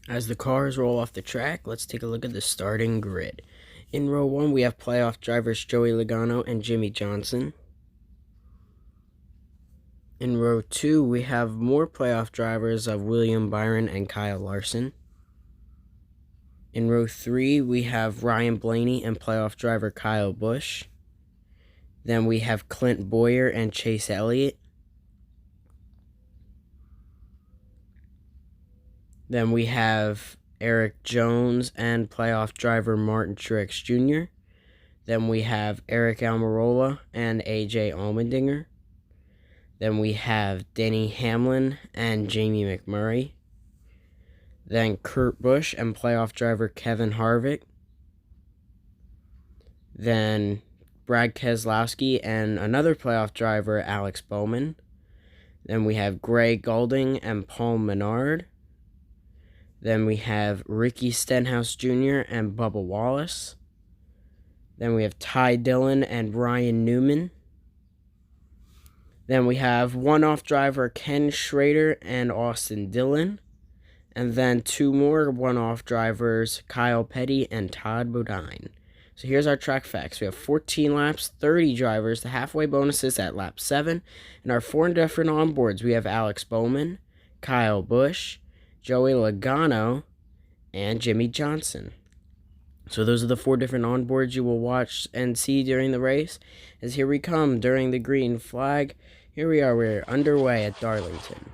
As the cars roll off the track, let's take a look at the starting grid. In row 1, we have playoff drivers Joey Logano and Jimmie Johnson. In row 2, we have more playoff drivers of William Byron and Kyle Larson. In row 3, we have Ryan Blaney and playoff driver Kyle Busch. Then we have Clint Bowyer and Chase Elliott. Then we have Eric Jones and playoff driver Martin Truex Jr. Then we have Eric Almirola and AJ Allmendinger. Then we have Denny Hamlin and Jamie McMurray. Then Kurt Busch and playoff driver Kevin Harvick. Then Brad Keselowski and another playoff driver Alex Bowman. Then we have Greg Goulding and Paul Menard. Then we have Ricky Stenhouse Jr. and Bubba Wallace. Then we have Ty Dillon and Ryan Newman. Then we have one-off driver Ken Schrader and Austin Dillon. And then two more one-off drivers, Kyle Petty and Todd Bodine. So here's our track facts. We have 14 laps, 30 drivers, the halfway bonuses at lap 7. And our 4 different onboards, we have Alex Bowman, Kyle Busch, Joey Logano, and Jimmie Johnson. So those are the 4 different onboards you will watch and see during the race. As here we come during the green flag. Here we are, we're underway at Darlington.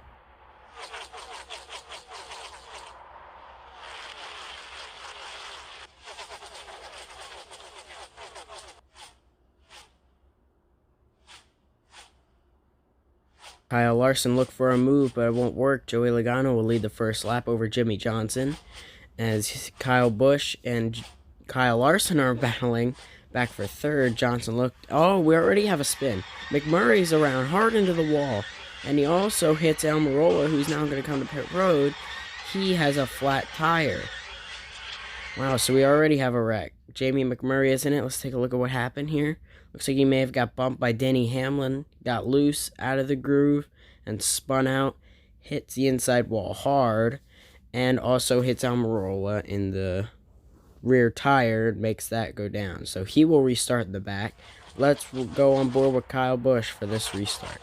Kyle Larson looked for a move, but it won't work. Joey Logano will lead the first lap over Jimmie Johnson. As Kyle Busch and Kyle Larson are battling back for third, Johnson looked... Oh, we already have a spin. McMurray's around hard into the wall. And he also hits Almirola, who's now going to come to pit road. He has a flat tire. Wow, so we already have a wreck. Jamie McMurray is in it. Let's take a look at what happened here. Looks like he may have got bumped by Denny Hamlin, got loose out of the groove, and spun out, hits the inside wall hard, and also hits Almirola in the rear tire, makes that go down. So he will restart in the back. Let's go on board with Kyle Busch for this restart.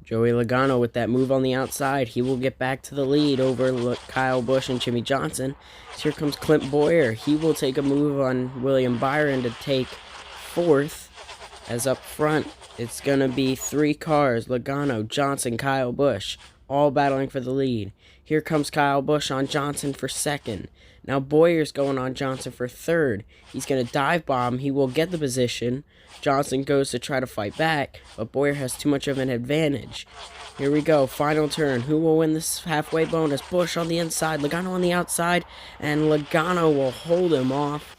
Joey Logano with that move on the outside. He will get back to the lead over Kyle Busch and Jimmie Johnson. So here comes Clint Bowyer. He will take a move on William Byron to take 4th. As up front, it's going to be 3 cars. Logano, Johnson, Kyle Busch, all battling for the lead. Here comes Kyle Busch on Johnson for 2nd. Now Bowyer's going on Johnson for 3rd. He's going to dive bomb. He will get the position. Johnson goes to try to fight back, but Bowyer has too much of an advantage. Here we go, final turn. Who will win this halfway bonus? Busch on the inside, Logano on the outside, and Logano will hold him off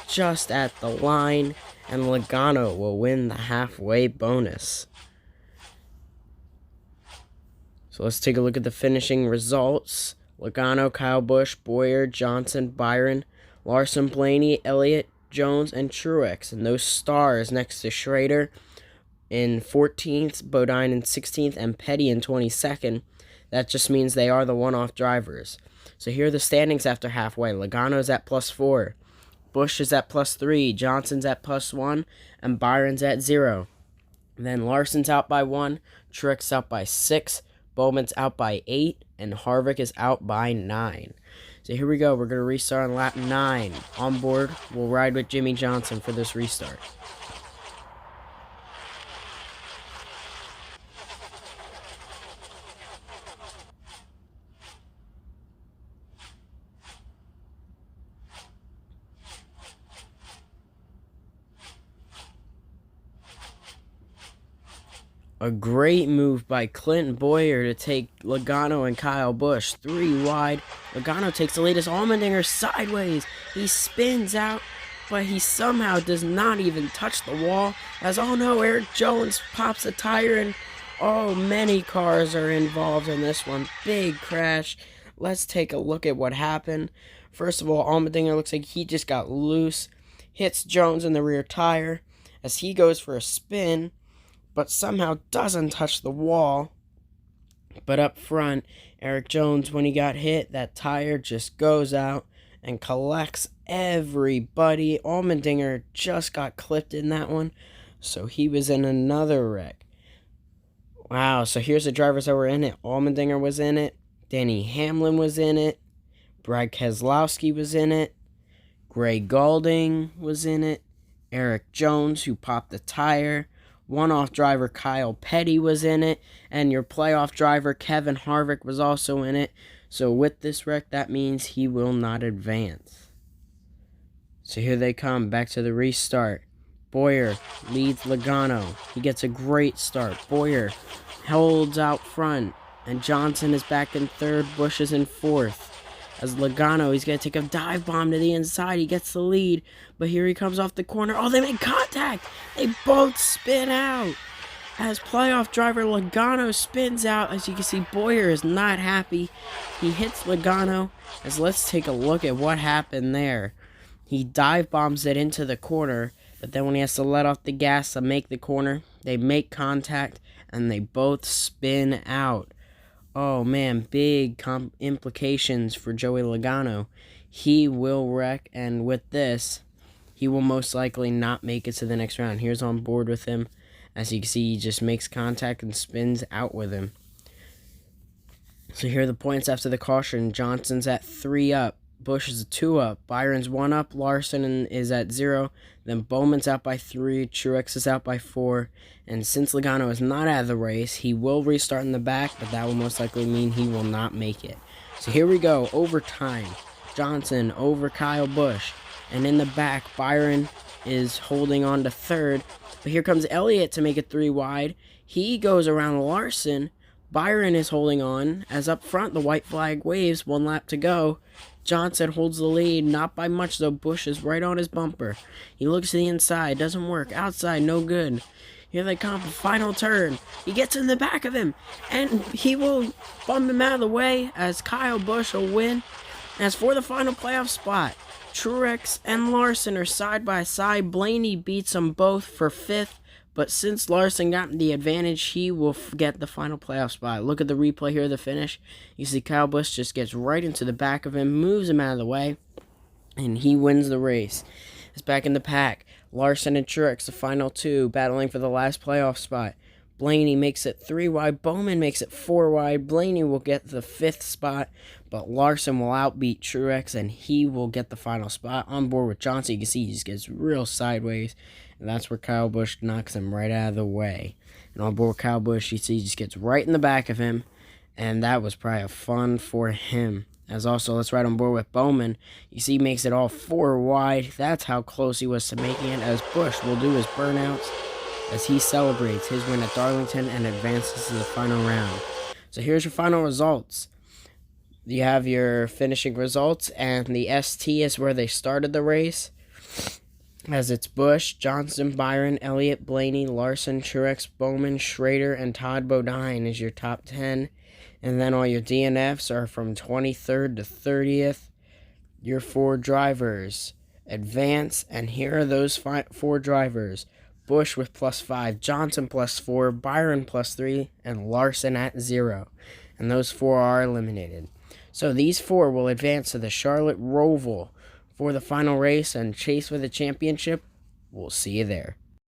just at the line, and Logano will win the halfway bonus. So let's take a look at the finishing results. Logano, Kyle Busch, Bowyer, Johnson, Byron, Larson, Blaney, Elliott, Jones, and Truex. And those stars next to Schrader in 14th, Bodine in 16th, and Petty in 22nd. That just means they are the one-off drivers. So here are the standings after halfway. Logano's at +4. Busch is at +3. Johnson's at +1. And Byron's at 0. Then Larson's out by 1. Truex out by 6. Bowman's out by 8. And Harvick is out by 9. So here we go. We're going to restart on lap 9. On board, we'll ride with Jimmie Johnson for this restart. A great move by Clint Bowyer to take Logano and Kyle Busch 3 wide. Logano takes the lead as Allmendinger sideways. He spins out, but he somehow does not even touch the wall. As, oh no, Eric Jones pops a tire and Oh, many cars are involved in this one. Big crash. Let's take a look at what happened. First of all, Allmendinger looks like he just got loose. Hits Jones in the rear tire as he goes for a spin, but somehow doesn't touch the wall. But up front, Eric Jones, when he got hit, that tire just goes out and collects everybody. Allmendinger just got clipped in that one, so he was in another wreck. Wow, so here's the drivers that were in it. Allmendinger was in it. Danny Hamlin was in it. Brad Keselowski was in it. Gray Gaulding was in it. Eric Jones, who popped the tire. One-off driver Kyle Petty was in it. And your playoff driver Kevin Harvick was also in it. So with this wreck, that means he will not advance. So here they come, back to the restart. Bowyer leads Logano. He gets a great start. Bowyer holds out front. And Johnson is back in third. Busch is in fourth. As Logano, he's going to take a dive bomb to the inside. He gets the lead. But here he comes off the corner. Oh, they make contact. They both spin out. As playoff driver Logano spins out. As you can see, Bowyer is not happy. He hits Logano. As let's take a look at what happened there. He dive bombs it into the corner. But then when he has to let off the gas to make the corner, they make contact. And they both spin out. Oh man, big implications for Joey Logano. He will wreck, and with this, he will most likely not make it to the next round. Here's on board with him. As you can see, he just makes contact and spins out with him. So here are the points after the caution. Johnson's at 3 up. Busch is 2 up. Byron's 1 up. Larson is at 0. Then Bowman's out by 3. Truex is out by 4. And since Logano is not out of the race, he will restart in the back, but that will most likely mean he will not make it. So here we go. Overtime. Johnson over Kyle Busch. And in the back, Byron is holding on to third. But here comes Elliott to make it 3 wide. He goes around Larson. Byron is holding on, as up front the white flag waves, 1 lap to go. Johnson holds the lead, not by much though. Busch is right on his bumper. He looks to the inside, doesn't work. Outside, no good. Here they come, final turn. He gets in the back of him, and he will bump him out of the way as Kyle Busch will win. As for the final playoff spot, Truex and Larson are side by side. Blaney beats them both for 5th. But since Larson got the advantage, he will get the final playoff spot. Look at the replay here of the finish. You see Kyle Busch just gets right into the back of him, moves him out of the way, and he wins the race. It's back in the pack. Larson and Truex, the final 2, battling for the last playoff spot. Blaney makes it 3 wide. Bowman makes it 4 wide. Blaney will get the 5th spot, but Larson will outbeat Truex, and he will get the final spot. On board with Johnson, you can see he just gets real sideways. And that's where Kyle Busch knocks him right out of the way. And on board Kyle Busch, you see he just gets right in the back of him. And that was probably a fun for him. As also, let's ride on board with Bowman. You see he makes it all 4 wide. That's how close he was to making it. As Busch will do his burnouts as he celebrates his win at Darlington and advances to the final round. So here's your final results. You have your finishing results. And the ST is where they started the race. As it's Busch, Johnson, Byron, Elliott, Blaney, Larson, Truex, Bowman, Schrader, and Todd Bodine is your top 10. And then all your DNFs are from 23rd to 30th. Your 4 drivers advance, and here are those 4 drivers. Busch with +5, Johnson +4, Byron +3, and Larson at 0. And those 4 are eliminated. So these 4 will advance to the Charlotte Roval for the final race and chase for the championship. We'll see you there.